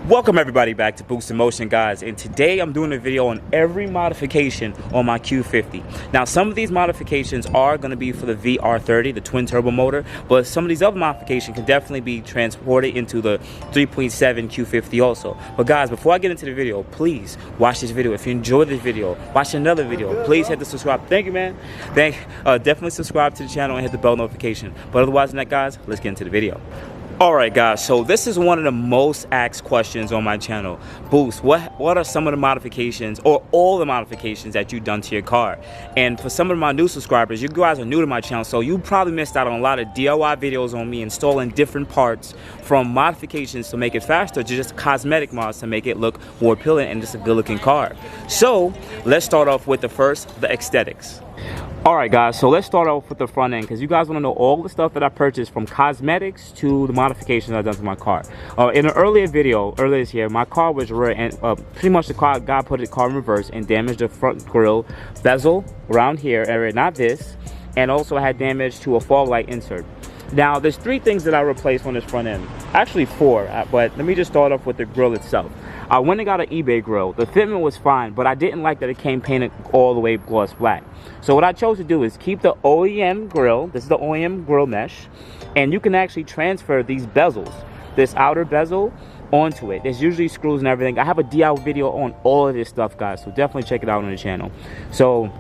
Welcome everybody back to boostinmotion, guys, and today I'm doing a video on every modification on my Q50. Now some of these modifications are going to be for the VR30, the twin turbo motor, but some of these other modifications can definitely be transported into the 3.7 Q50 also. But guys, before I get into the video, please watch this video. If you enjoyed this video, watch another video. Please hit the subscribe. Thank you, man. Definitely subscribe to the channel and hit the bell notification. But otherwise than that, guys, let's get into the video. Alright guys, so this is one of the most asked questions on my channel. Boost, what are some of the modifications or all the modifications that you've done to your car? And for some of my new subscribers, you guys are new to my channel, so you probably missed out on a lot of DIY videos on me installing different parts, from modifications to make it faster to just cosmetic mods to make it look more appealing and just a good looking car. So let's start off with the aesthetics. Alright guys, so let's start off with the front end, because you guys want to know all the stuff that I purchased, from cosmetics to the modifications I've done to my car. In an earlier this year, my car was rear and pretty much the guy put the car in reverse and damaged the front grille bezel around here area, not this, and also had damage to a fog light insert. Now there's three things that I replaced on this front end, actually four, but let me just start off with the grille itself. I went and got an eBay grill. The fitment was fine, but I didn't like that it came painted all the way gloss black. So what I chose to do is keep the OEM grill. This is the OEM grill mesh, and you can actually transfer these bezels, this outer bezel, onto it. There's usually screws and everything. I have a DIY video on all of this stuff, guys, so definitely check it out on the channel. So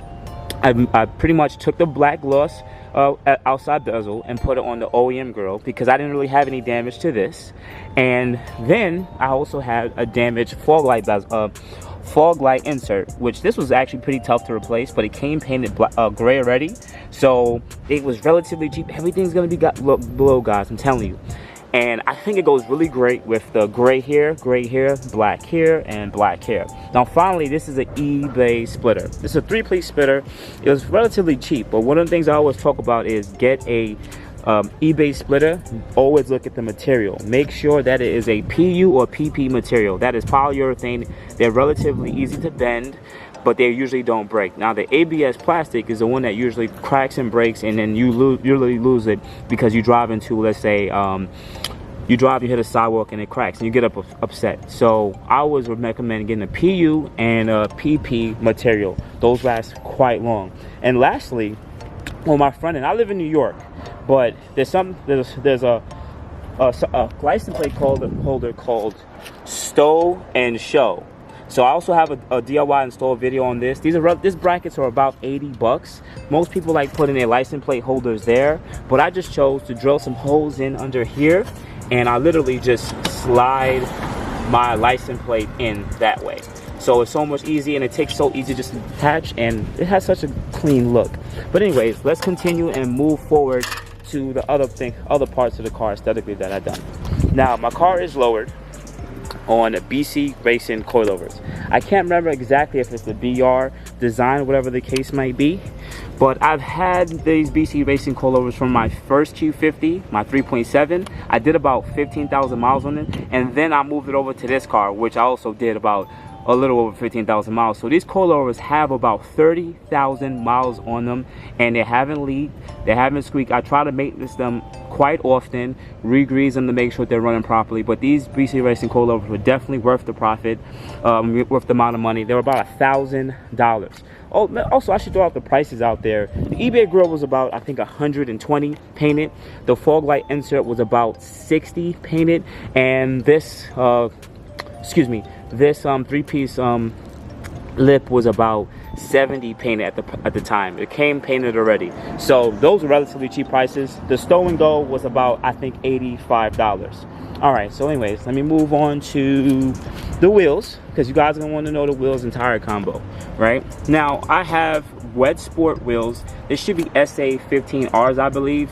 I pretty much took the black gloss outside bezel and put it on the OEM grill because I didn't really have any damage to this. And then I also had a damaged fog light insert, which this was actually pretty tough to replace, but it came painted gray already, so it was relatively cheap. Everything's gonna be below, guys, I'm telling you. And I think it goes really great with the gray here, black here, and black here. Now finally, this is an eBay splitter. This is a 3-piece splitter. It was relatively cheap, but one of the things I always talk about is get a eBay splitter. Always look at the material. Make sure that it is a PU or PP material. That is polyurethane. They're relatively easy to bend, but they usually don't break. Now the ABS plastic is the one that usually cracks and breaks, and then you usually lose it because you drive into, let's say, you hit a sidewalk and it cracks and you get upset. So I always would recommend getting a PU and a PP material. Those last quite long. And lastly, on my front end, I live in New York, but there's a license plate holder called Stow and Show. So I also have a DIY install video on this. These brackets are about 80 bucks. Most people like putting their license plate holders there, but I just chose to drill some holes in under here, and I literally just slide my license plate in that way. So it's so much easier, and it takes so easy just to attach, and it has such a clean look. But anyways, let's continue and move forward to the other parts of the car aesthetically that I've done. Now my car is lowered on BC Racing coilovers. I can't remember exactly if it's the BR design, whatever the case might be, but I've had these BC Racing coilovers from my first Q50, my 3.7. I did about 15,000 miles on it, and then I moved it over to this car, which I also did about a little over 15,000 miles. So these coilovers have about 30,000 miles on them, and they haven't leaked, they haven't squeaked. I try to maintenance them quite often, re-grease them to make sure they're running properly. But these BC Racing coilovers were definitely worth the profit, worth the amount of money. They were about $1,000. Oh, also I should throw out the prices out there. The eBay grill was about, I think, 120 painted. The fog light insert was about 60 painted, and this this 3-piece lip was about 70 painted at the time. It came painted already. So those are relatively cheap prices. The Stow and Go was about, I think, $85. Alright, so anyways, let me move on to the wheels, because you guys are going to want to know the wheels and tire combo, right? Now, I have Wet Sport wheels. This should be SA15Rs, I believe.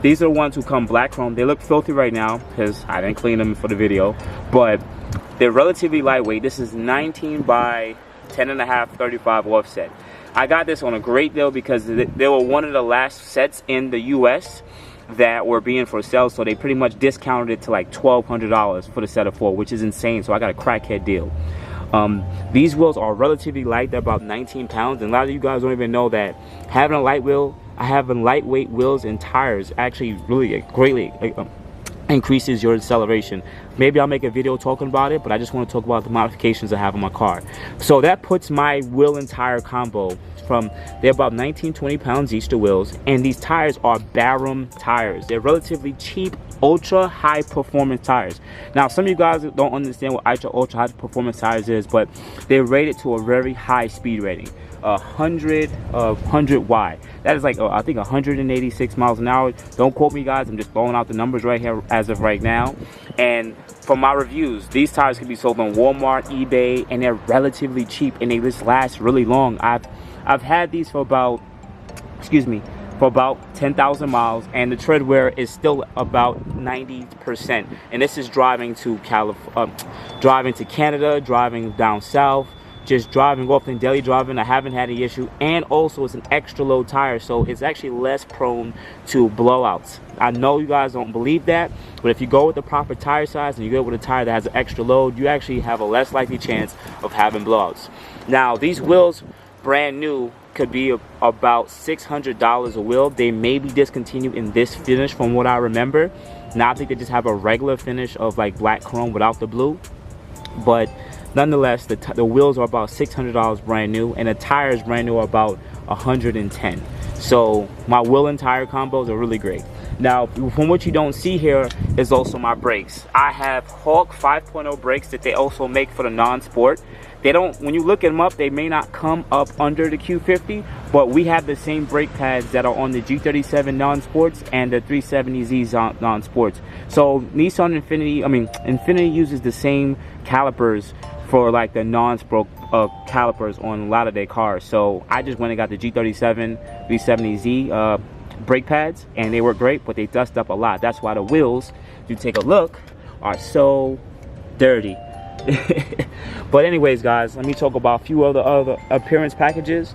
These are the ones who come black chrome. They look filthy right now because I didn't clean them for the video, but they're relatively lightweight. This is 19 by 10.5 35 offset. I got this on a great deal because they were one of the last sets in the US that were being for sale, so they pretty much discounted it to like $1,200 for the set of 4, which is insane. So I got a crackhead deal. These wheels are relatively light. They're about 19 pounds, and a lot of you guys don't even know that having a lightweight wheels and tires actually really greatly increases your acceleration. maybe I'll make a video talking about it, but I just want to talk about the modifications I have on my car. So that puts my wheel and tire combo from, they're about 19-20 pounds each, the wheels, and these tires are BARUM tires. They're relatively cheap, ultra high performance tires. Now some of you guys don't understand what ultra high performance tires is, but they're rated to a very high speed rating, 100Y. That is like I think 186 miles an hour. Don't quote me, guys, I'm just throwing out the numbers right here as of right now. And from my reviews, these tires can be sold on Walmart, eBay, and they're relatively cheap, and they just last really long. I've had these for about, for about 10,000 miles, and the tread wear is still about 90%. And this is driving to driving to Canada, driving down south, just driving often, daily driving. I haven't had any issue, and also it's an extra low tire, so it's actually less prone to blowouts. I know you guys don't believe that, but if you go with the proper tire size and you go with a tire that has an extra load, you actually have a less likely chance of having blowouts. Now these wheels, brand new, could be about $600 a wheel. They may be discontinued in this finish from what I remember. Now I think they just have a regular finish of like black chrome without the blue, but nonetheless the wheels are about $600 brand new, and the tires brand new are about 110. So my wheel and tire combos are really great. Now from what you don't see here is also my brakes. I have Hawk 5.0 brakes that they also make for the non-sport. They don't, when you look them up, they may not come up under the Q50, but we have the same brake pads that are on the G37 non-sports and the 370Z non-sports. So Nissan Infiniti uses the same calipers for like the non-sport calipers on a lot of their cars. So I just went and got the G37 370Z brake pads, and they work great, but they dust up a lot. That's why the wheels, if you take a look, are so dirty. But anyways, guys, let me talk about a few other appearance packages.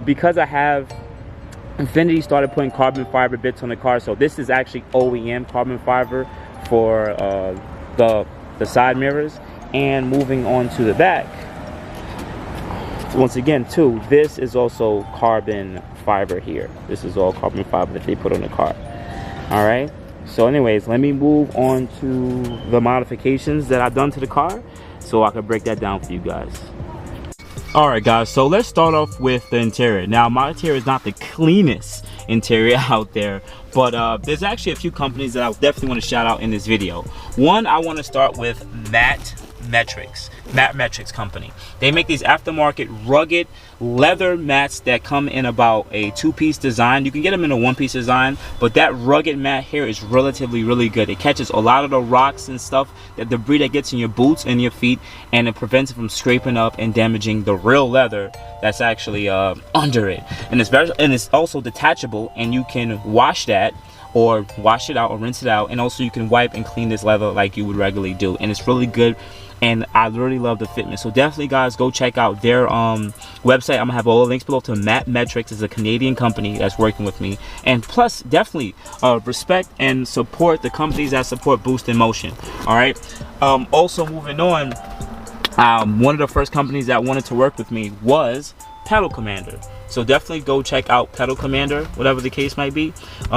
Because I have Infiniti started putting carbon fiber bits on the car, so this is actually OEM carbon fiber for the side mirrors. And moving on to the back, once again too, this is also carbon fiber here. This is all carbon fiber that they put on the car. All right, so anyways, let me move on to the modifications that I've done to the car so I can break that down for you guys. All right, guys, so let's start off with the interior. Now my interior is not the cleanest interior out there, but there's actually a few companies that I definitely want to shout out in this video. One, I want to start with Matte Metrics company. They make these aftermarket rugged leather mats that come in about a two-piece design. You can get them in a one-piece design, but that rugged mat here is relatively really good. It catches a lot of the rocks and stuff, that debris that gets in your boots and your feet, and it prevents it from scraping up and damaging the real leather that's actually under it. And it's also detachable, and you can wash that or wash it out or rinse it out, and also you can wipe and clean this leather like you would regularly do, and it's really good. And I really love the fitment. So definitely, guys, go check out their website. I'm gonna have all the links below to Matte Metrics. Is a Canadian company that's working with me, and plus definitely respect and support the companies that support boostinmotion. All right, also moving on, one of the first companies that wanted to work with me was Pedal Commander. So definitely go check out Pedal Commander, whatever the case might be.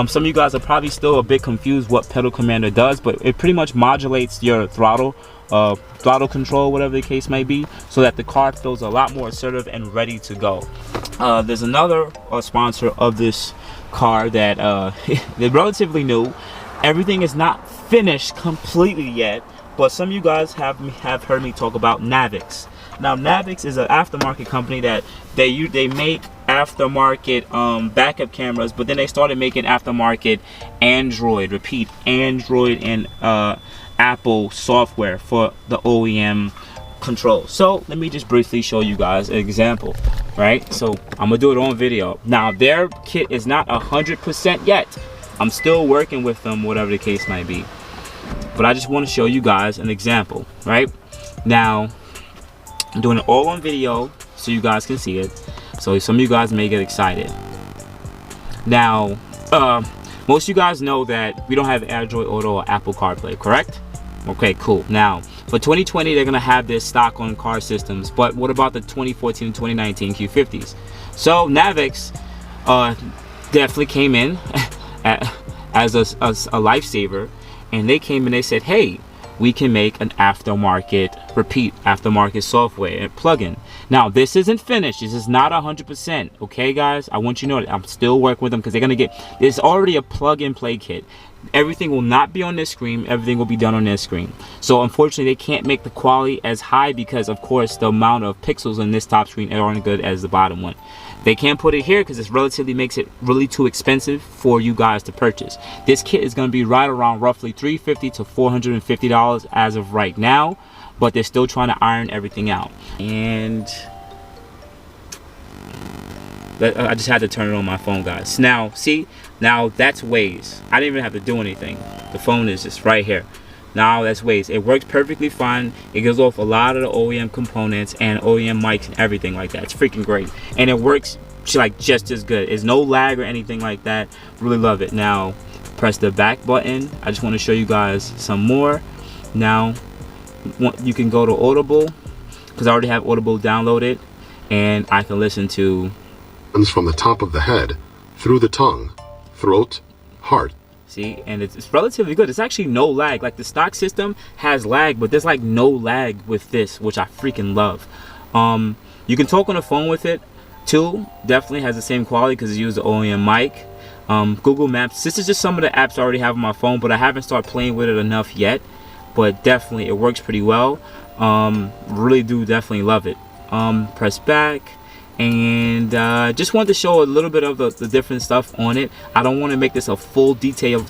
Some of you guys are probably still a bit confused what Pedal Commander does, but it pretty much modulates your throttle control, whatever the case may be, so that the car feels a lot more assertive and ready to go. There's another sponsor of this car that they're relatively new. Everything is not finished completely yet, but some of you guys have heard me talk about NAVIKS. Now NAVIKS is an aftermarket company that they make aftermarket backup cameras, but then they started making aftermarket Android and Apple software for the OEM control. So let me just briefly show you guys an example, right? So I'm gonna do it on video. Now their kit is not 100% yet. I'm still working with them, whatever the case might be, but I just want to show you guys an example. Right now I'm doing it all on video so you guys can see it, so some of you guys may get excited. Now most of you guys know that we don't have Android Auto or Apple CarPlay, correct? Okay, cool. Now for 2020 they're gonna have this stock on car systems, but what about the 2014 and 2019 Q50s? So NAVIKS definitely came in as a lifesaver, and they came and they said, hey, we can make an aftermarket repeat aftermarket software and plugin. Now this isn't finished, this is not 100%, okay guys? I want you to know that I'm still working with them because they're gonna get, there's already a plug and play kit. Everything will not be on this screen, everything will be done on this screen. So unfortunately they can't make the quality as high because of course the amount of pixels on this top screen aren't good as the bottom one. They can't put it here because it relatively makes it really too expensive for you guys to purchase. This kit is going to be right around roughly $350 to $450 as of right now, but they're still trying to iron everything out. And I just had to turn it on my phone, guys. Now see, now that's Waze. I didn't even have to do anything. The phone is just right here. Now that's Waze. It works perfectly fine. It gives off a lot of the OEM components and OEM mics and everything like that. It's freaking great, and it works like just as good. There's no lag or anything like that. Really love it. Now press the back button. I just want to show you guys some more. Now you can go to Audible because I already have Audible downloaded, and I can listen to from the top of the head through the tongue, throat, heart. See, and it's relatively good. It's actually no lag. Like the stock system has lag, but there's like no lag with this, which I freaking love. You can talk on the phone with it too. Definitely has the same quality because it uses the OEM mic. Google Maps. This is just some of the apps I already have on my phone, but I haven't started playing with it enough yet. But definitely it works pretty well. Really do definitely love it. Press back. And just wanted to show a little bit of the different stuff on it. I don't want to make this a full detailed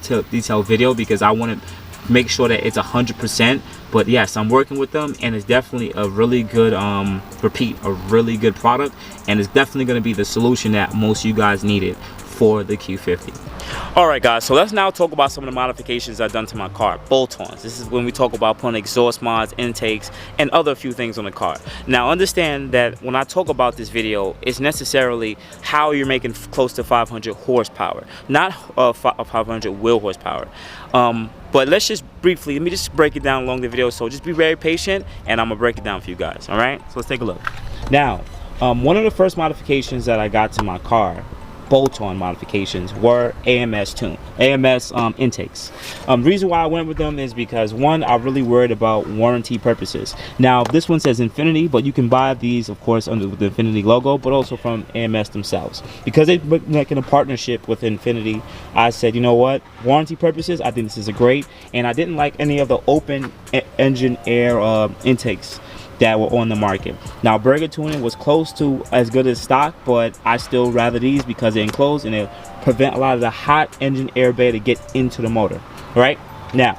video because I want to make sure that it's 100%. But yes, I'm working with them, and it's definitely a really good repeat, a really good product, and it's definitely going to be the solution that most of you guys needed for the Q50. Alright guys, so let's now talk about some of the modifications I've done to my car. Bolt-ons. This is when we talk about putting exhaust mods, intakes, and other few things on the car. Now understand that when I talk about this video, it's necessarily how you're making close to 500 horsepower, not 500 wheel horsepower. But let's just briefly, let me just break it down along the video, so just be very patient and I'm gonna break it down for you guys. Alright, so let's take a look. Now one of the first modifications that I got to my car, bolt-on modifications, were AMS intakes. The reason why I went with them is because one, I'm really worried about warranty purposes. Now this one says Infinity, but you can buy these of course under the Infinity logo, but also from AMS themselves. Because they're making a partnership with Infinity, I said, you know what, warranty purposes, I think this is a great, and I didn't like any of the open engine air intakes that were on the market. Now Burger Tuning was close to as good as stock, but I still rather these because they're enclosed and they prevent a lot of the hot engine air bay to get into the motor. Right now,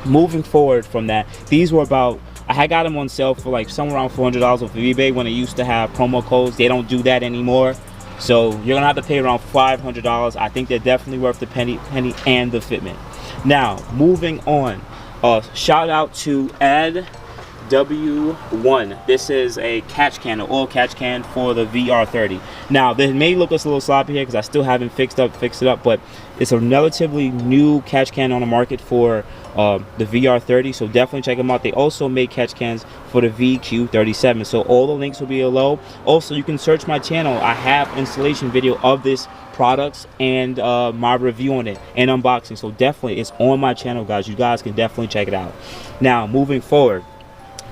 moving forward from that, these were about, I had got them on sale for like somewhere around $400 off of eBay when they used to have promo codes. They don't do that anymore, so you're gonna have to pay around $500. I think they're definitely worth the penny and the fitment. Now moving on, shout out to W1. This is a catch can, an oil catch can for the VR30. Now this may look a little sloppy here because I still haven't fixed it up, but it's a relatively new catch can on the market for the VR30, so definitely check them out. They also make catch cans for the VQ37, so all the links will be below. Also, you can search my channel. I have installation video of this products and my review on it and unboxing, so definitely it's on my channel, guys. You guys can definitely check it out. Now moving forward,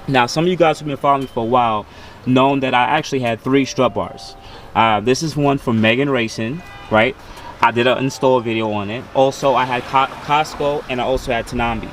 now some of you guys who've been following me for a while known that I actually had 3 strut bars. This is one from MEGEN Racing, right? I did an install video on it. Also I had Costco, and I also had Tanambi.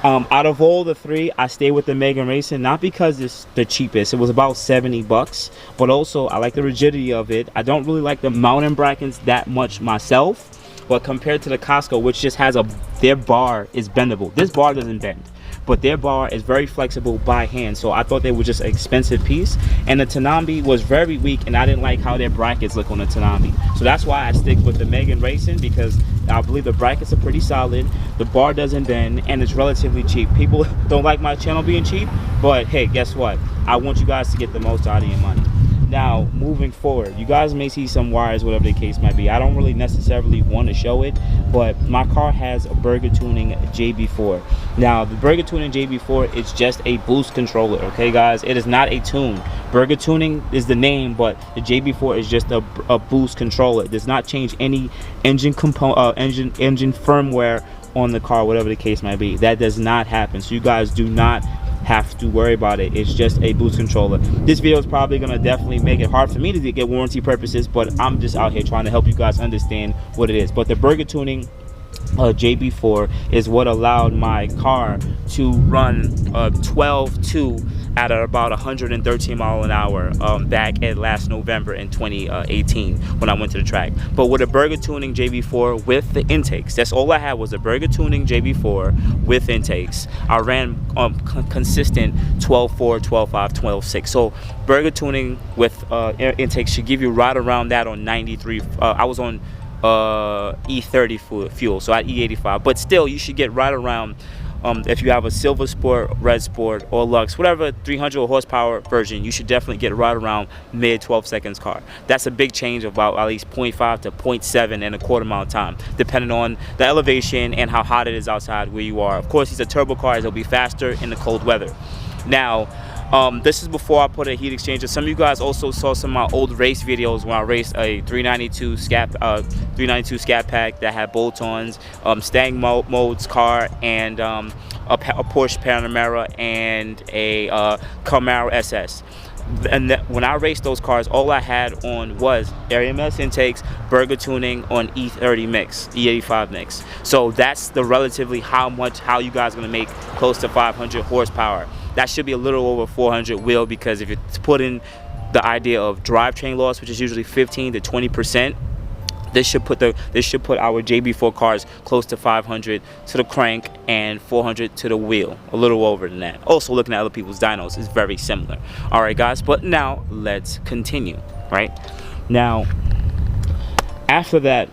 Out of all the 3, I stayed with the MEGEN Racing, not because it's the cheapest. It was about 70 bucks, but also I like the rigidity of it. I don't really like the mounting brackets that much myself, but compared to the Costco, which just has their bar is bendable. This bar doesn't bend, but their bar is very flexible by hand, so I thought they were just an expensive piece. And the Tanambi was very weak, and I didn't like how their brackets look on the Tanambi, so that's why I stick with the MEGEN Racing, because I believe the brackets are pretty solid, the bar doesn't bend, and it's relatively cheap. People don't like my channel being cheap, but hey, guess what, I want you guys to get the most out of your money. Now moving forward, you guys may see some wires, whatever the case might be. I don't really necessarily want to show it, but my car has a Burger Tuning JB4. Now the Burger Tuning JB4 is just a boost controller, okay guys? It is not a tune. Burger Tuning is the name, but the JB4 is just a boost controller. It does not change any engine component, engine firmware on the car, whatever the case might be. That does not happen, so you guys do not have to worry about it. It's just a boost controller. This video is probably gonna definitely make it hard for me to get warranty purposes, but I'm just out here trying to help you guys understand what it is. But the Burger Tuning JB4 is what allowed my car to run 12.2 at about 113 mile an hour back at last November in 2018 when I went to the track. But with a Burger Tuning JB4 with the intakes, that's all I had was a Burger Tuning JB4 with intakes. I ran consistent 12.4, 12.5, 12.6. So Burger Tuning with intakes should give you right around that on 93. I was on E30 fuel, so at E85, but still you should get right around, if you have a Silver Sport, Red Sport, or Luxe, whatever 300 horsepower version, you should definitely get right around mid 12 seconds car. That's a big change, about at least 0.5 to 0.7 in a quarter mile time, depending on the elevation and how hot it is outside where you are. Of course, these are turbo cars, they'll be faster in the cold weather. Now, this is before I put a heat exchanger. Some of you guys also saw some of my old race videos when I raced a 392 Scat Pack that had bolt-ons, Stang Mode's car, and a Porsche Panamera and a Camaro SS. And when I raced those cars, all I had on was AMS intakes, Burger Tuning on E30 mix, E85 mix. So that's the relatively how you guys are gonna make close to 500 horsepower. That should be a little over 400 wheel, because if you put in the idea of drivetrain loss, which is usually 15 to 20%, this should put our JB4 cars close to 500 to the crank and 400 to the wheel, a little over than that. Also, looking at other people's dynos is very similar. All right, guys, but now let's continue. Right now, after that,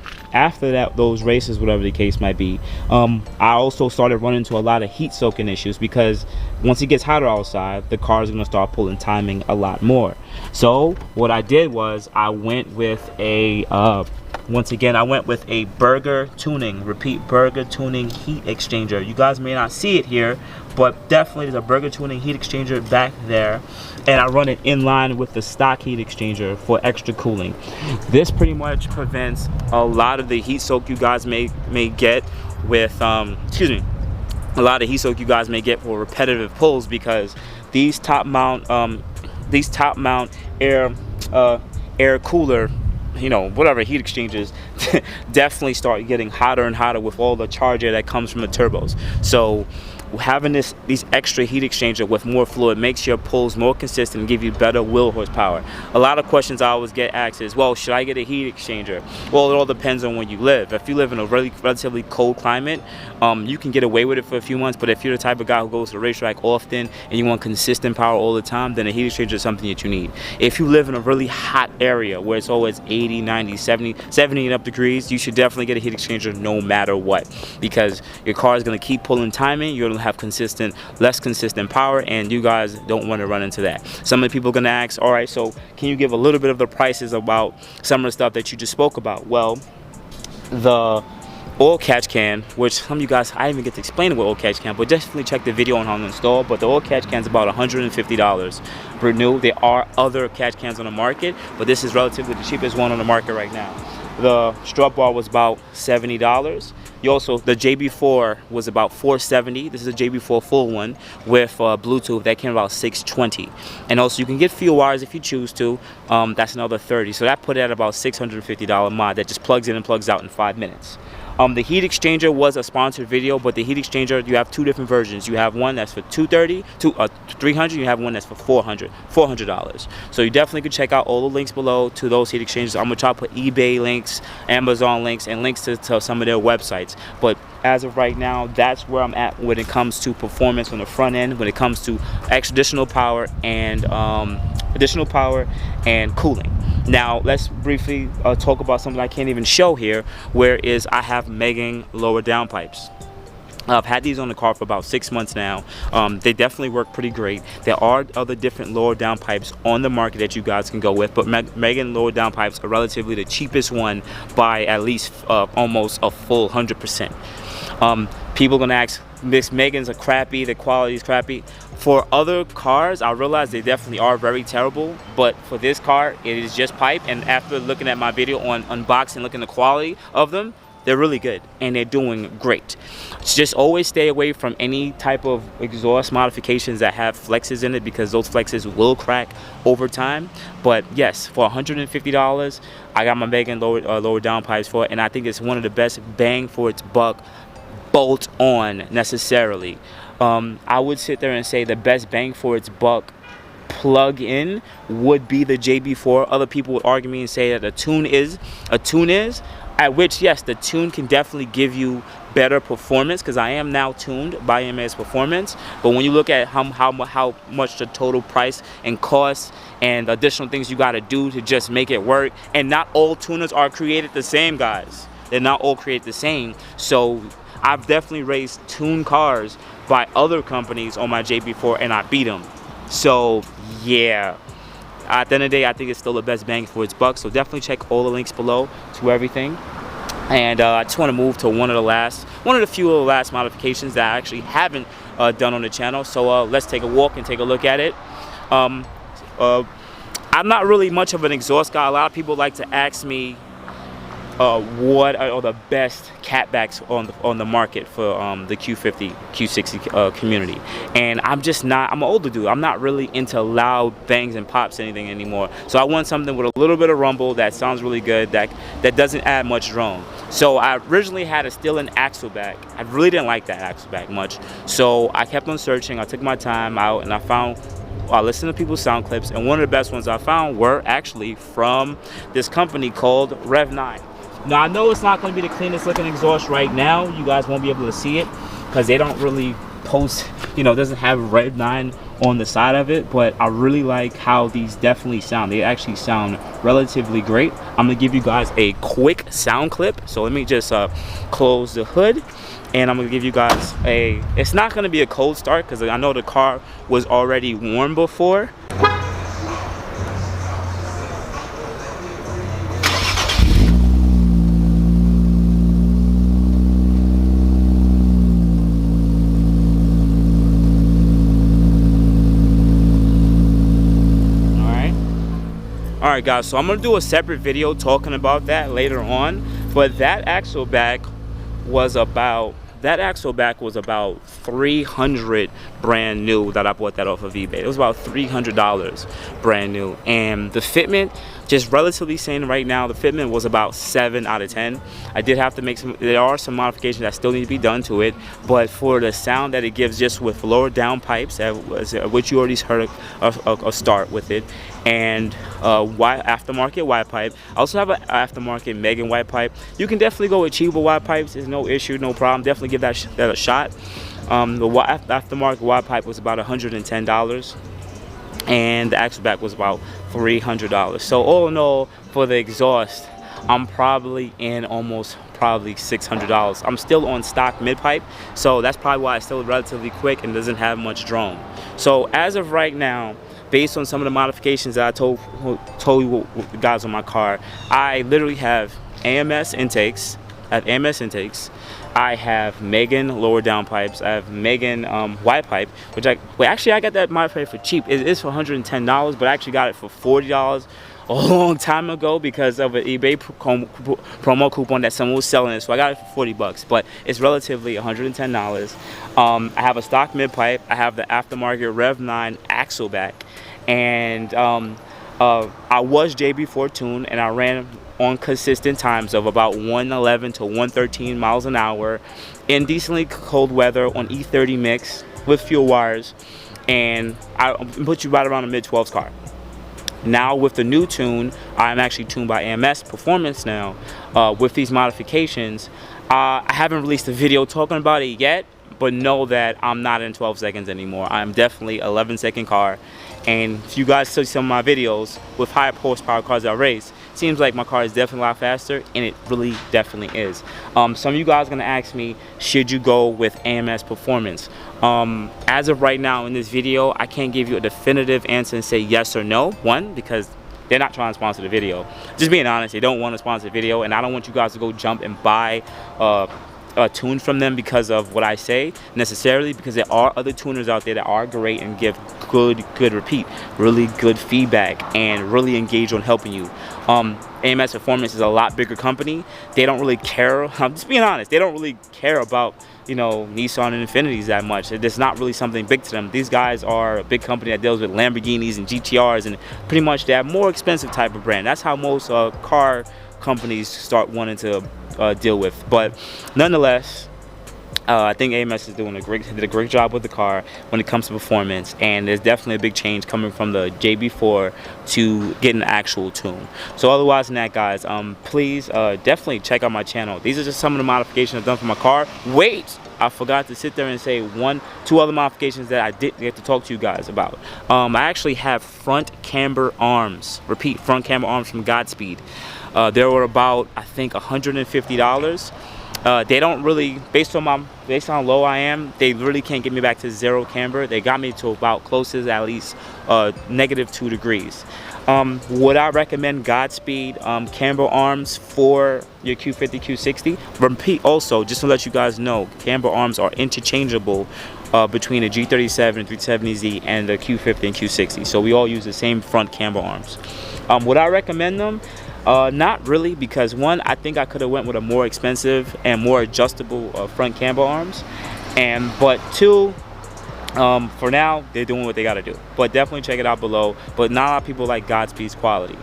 those races, whatever the case might be, I also started running into a lot of heat soaking issues, because once it gets hotter outside, the car is going to start pulling timing a lot more. So what I did was I went with a once again, I went with a Burger Tuning heat exchanger. You guys may not see it here, but definitely there's a Burger Tuning heat exchanger back there, and I run it in line with the stock heat exchanger for extra cooling. This pretty much prevents a lot of the heat soak you guys may get with a lot of heat soak you guys may get for repetitive pulls, because these top mount air cooler, you know, whatever heat exchangers definitely start getting hotter and hotter with all the charge air that comes from the turbos. So having these extra heat exchanger with more fluid makes your pulls more consistent and give you better wheel horsepower. A lot of questions I always get asked is, well, should I get a heat exchanger? Well, it all depends on where you live. If you live in a relatively cold climate, you can get away with it for a few months, but if you're the type of guy who goes to the racetrack often and you want consistent power all the time, then a heat exchanger is something that you need. If you live in a really hot area where it's always 80, 90, 70 and up degrees, you should definitely get a heat exchanger no matter what, because your car is going to keep pulling timing. You're going to have less consistent power, and you guys don't want to run into that. Some of the people are going to ask, all right, so can you give a little bit of the prices about some of the stuff that you just spoke about? Well, the oil catch can, which some of you guys, I didn't even get to explain what oil catch can, but definitely check the video on how to install. But the oil catch can is about $150 brand new. There are other catch cans on the market, but this is relatively the cheapest one on the market right now. The strut bar was about $70. You also, the JB4 was about $470. This is a JB4 full one with Bluetooth. That came about $620. And also you can get fuel wires if you choose to. That's another $30. So that put it at about $650 mod that just plugs in and plugs out in 5 minutes. The heat exchanger was a sponsored video, but the heat exchanger, you have two different versions. You have one that's for $300. You have one that's for $400. So you definitely could check out all the links below to those heat exchangers. I'm gonna try to put eBay links, Amazon links, and links to some of their websites. But as of right now, that's where I'm at when it comes to performance on the front end, when it comes to additional power and cooling. Now let's briefly talk about something I can't even show here, whereas I have MEGEN lower downpipes. I've had these on the car for about 6 months now. They definitely work pretty great. There are other different lower downpipes on the market that you guys can go with, but MEGEN lower downpipes are relatively the cheapest one by at least almost a full 100%. People are gonna ask, this MEGENs are crappy, the quality is crappy. For other cars, I realize they definitely are very terrible, but for this car, it is just pipe. And after looking at my video on unboxing, looking at the quality of them, they're really good and they're doing great. Just always stay away from any type of exhaust modifications that have flexes in it, because those flexes will crack over time. But yes, for $150, I got my MEGEN lower downpipes for it, and I think it's one of the best bang for its buck bolt on necessarily. I would sit there and say the best bang for its buck plug in would be the JB4. Other people would argue me and say that a tune is, at which yes, the tune can definitely give you better performance, because I am now tuned by AMS Performance. But when you look at how much the total price and cost and additional things you got to do to just make it work, and not all tuners are created the same, guys. They're not all created the same. So I've definitely raced tuned cars by other companies on my JB4 and I beat them. So yeah, at the end of the day, I think it's still the best bang for its buck. So definitely check all the links below to everything. And I just want to move to one of the few of the last modifications that I actually haven't done on the channel. So let's take a walk and take a look at it. I'm not really much of an exhaust guy. A lot of people like to ask me what are the best catbacks on the market for the Q50, Q60 community. And I'm just not, I'm an older dude. I'm not really into loud bangs and pops anything anymore. So I want something with a little bit of rumble that sounds really good, that doesn't add much drone. So I originally had a STILLEN AXLEBACK. I really didn't like that AXLEBACK much. So I kept on searching. I took my time out and I listened to people's sound clips, and one of the best ones I found were actually from this company called Rev9. Now I know it's not going to be the cleanest looking exhaust right now. You guys won't be able to see it because they don't really post, it doesn't have Rev9 on the side of it, but I really like how these definitely sound. They actually sound relatively great. I'm going to give you guys a quick sound clip. So let me just close the hood, and I'm going to give you guys it's not going to be a cold start because I know the car was already warm before. Alright guys, so I'm going to do a separate video talking about that later on, but that AXLEBACK was about $300 brand new that I bought that off of eBay. It was about $300 brand new, and the fitment, just relatively saying right now, the fitment was about 7 out of 10. I did have to make there are some modifications that still need to be done to it, but for the sound that it gives just with lower down pipes, which you already heard a start with it, and aftermarket YPIPE. I also have an aftermarket MEGEN YPIPE. You can definitely go with cheaper YPIPes. There's no issue, no problem. Definitely give that a shot. The aftermarket YPIPE was about $110, and the AXLEBACK was about $300. So all in all, for the exhaust, I'm probably in almost $600. I'm still on stock mid-pipe, so that's probably why it's still relatively quick and doesn't have much drone. So as of right now, based on some of the modifications that I told you guys on my car, I literally have AMS intakes. I have MEGEN lower down pipes. I have MEGEN YPIPE, which I got that modified for cheap. It is for $110, but I actually got it for $40 a long time ago because of an eBay promo coupon that someone was selling it. So I got it for 40 bucks, but it's relatively $110. I have a stock mid pipe. I have the aftermarket Rev9 AXLEBACK, and I was JB4 tuned, and I ran on consistent times of about 111 to 113 miles an hour in decently cold weather on E30 mix with fuel wires, and I put you right around a mid-12s car. Now with the new tune, I'm actually tuned by AMS Performance now. With these modifications, I haven't released a video talking about it yet, but know that I'm not in 12 seconds anymore. I'm definitely 11-second car. And if you guys see some of my videos with higher horsepower cars I race, it seems like my car is definitely a lot faster, and it really definitely is. Some of you guys are gonna ask me, should you go with AMS Performance? As of right now in this video, I can't give you a definitive answer and say yes or no. One, because they're not trying to sponsor the video. Just being honest, they don't want to sponsor the video, and I don't want you guys to go jump and buy tuned from them because of what I say necessarily, because there are other tuners out there that are great and give good really good feedback and really engage on helping you. AMS Performance is a lot bigger company. They don't really care, I'm just being honest, they don't really care about, you know, Nissan and Infinitis that much. It's not really something big to them. These guys are a big company that deals with Lamborghinis and GTRs, and pretty much they have more expensive type of brand. That's how most car companies start wanting to deal with. But nonetheless, I think AMS is did a great job with the car when it comes to performance, and there's definitely a big change coming from the JB4 to getting an actual tune. So otherwise than that, guys, please definitely check out my channel. These are just some of the modifications I've done for my car. Wait, I forgot to sit there and say two other modifications that I didn't get to talk to you guys about. I actually have front camber arms. Repeat, front camber arms from Godspeed. They were about, I think, $150. They don't really, based on how low I am, they really can't get me back to zero camber. They got me to about close as at least -2 degrees. Would I recommend Godspeed camber arms for your Q50, Q60? Repeat also, just to let you guys know, camber arms are interchangeable between the G37, 370Z and the Q50 and Q60. So we all use the same front camber arms. Would I recommend them? Not really, because one, I think I could have went with a more expensive and more adjustable front camber arms, but two, for now they're doing what they got to do. But definitely check it out below. But not a lot of people like Godspeed's quality.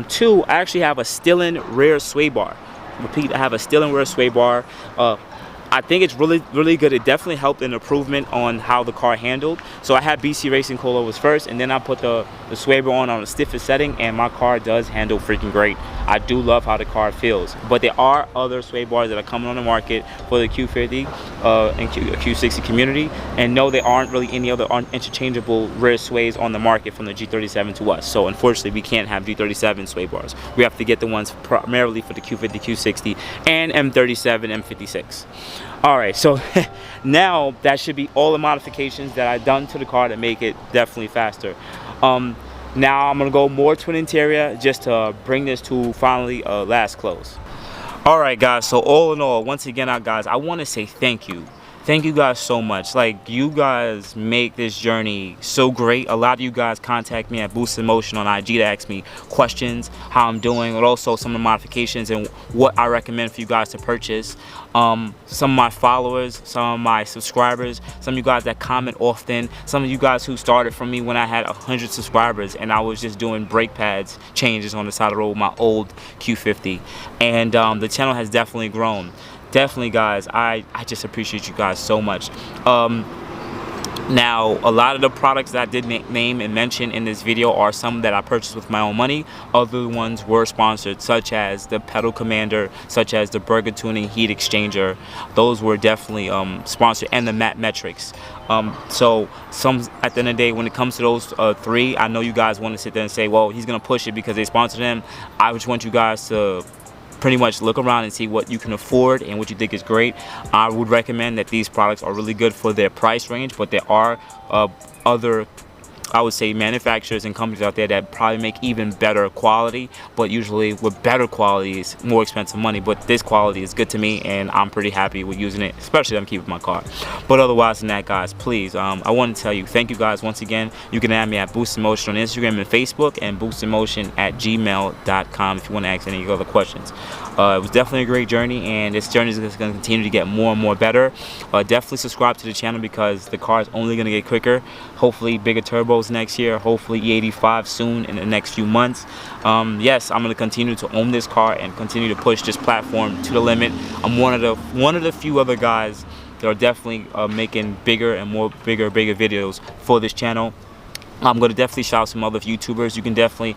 Two, I actually have a STILLEN rear sway bar. Repeat, I have a STILLEN rear sway bar. I think it's really good. It definitely helped an improvement on how the car handled. So I had BC Racing coilovers first, and then I put the sway bar on the stiffest setting, and my car does handle freaking great. I do love how the car feels. But there are other sway bars that are coming on the market for the Q50 and Q60 community, and no, there aren't really any other interchangeable rear sways on the market from the G37 to us. So unfortunately, we can't have G37 sway bars. We have to get the ones primarily for the Q50, Q60, and M37, M56. Alright, so now that should be all the modifications that I've done to the car to make it definitely faster. Now I'm going to go more to an interior just to bring this to finally a last close. Alright guys, so all in all, once again guys, I want to say thank you. Thank you guys so much. Like, you guys make this journey so great. A lot of you guys contact me at boostinmotion on IG to ask me questions, how I'm doing, and also some of the modifications and what I recommend for you guys to purchase. Some of my followers, some of my subscribers, some of you guys that comment often, some of you guys who started from me when I had 100 subscribers and I was just doing brake pads changes on the side of the road with my old Q50. And the channel has definitely grown. Definitely, guys, I just appreciate you guys so much. Now, a lot of the products that I did name and mention in this video are some that I purchased with my own money. Other ones were sponsored, such as the pedal commander, such as the Burger Tuning heat exchanger. Those were definitely sponsored, and the matte metrics. So at the end of the day, when it comes to those three, I know you guys want to sit there and say, well, he's gonna push it because they sponsored him. I just want you guys to pretty much look around and see what you can afford and what you think is great. I would recommend that these products are really good for their price range, but there are other, I would say, manufacturers and companies out there that probably make even better quality, but usually with better quality is more expensive money. But this quality is good to me, and I'm pretty happy with using it, especially I'm keeping my car. But otherwise than that, guys, please, I want to tell you, thank you guys once again. You can add me at boostinmotion on Instagram and Facebook, and boostinmotion@gmail.com if you want to ask any other questions. It was definitely a great journey, and this journey is going to continue to get more and more better. Definitely subscribe to the channel because the car is only going to get quicker. Hopefully bigger turbos next year, hopefully E85 soon in the next few months. Yes, I'm going to continue to own this car and continue to push this platform to the limit. I'm one of the few other guys that are definitely making bigger videos for this channel. I'm going to definitely shout out some other YouTubers. You can definitely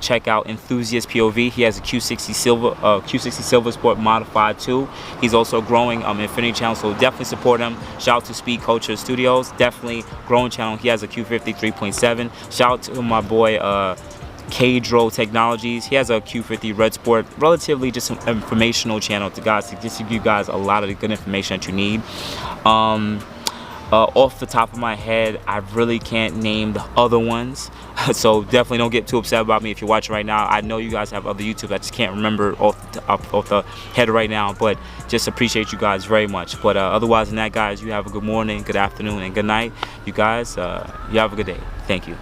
check out Enthusiast POV. He has a Q60 Silver Sport Modified too. He's also growing INFINITI channel, so definitely support him. Shout out to Speed Culture Studios, definitely growing channel. He has a Q50 3.7. Shout out to my boy Kadro Technologies. He has a Q50 Red Sport, relatively just an informational channel to guys, to just give you guys a lot of the good information that you need. Off the top of my head, I really can't name the other ones. So definitely don't get too upset about me if you're watching right now. I know you guys have other YouTubes. I just can't remember off the head right now, but just appreciate you guys very much. But otherwise than that, guys, you have a good morning, good afternoon, and good night. You guys, you have a good day. Thank you.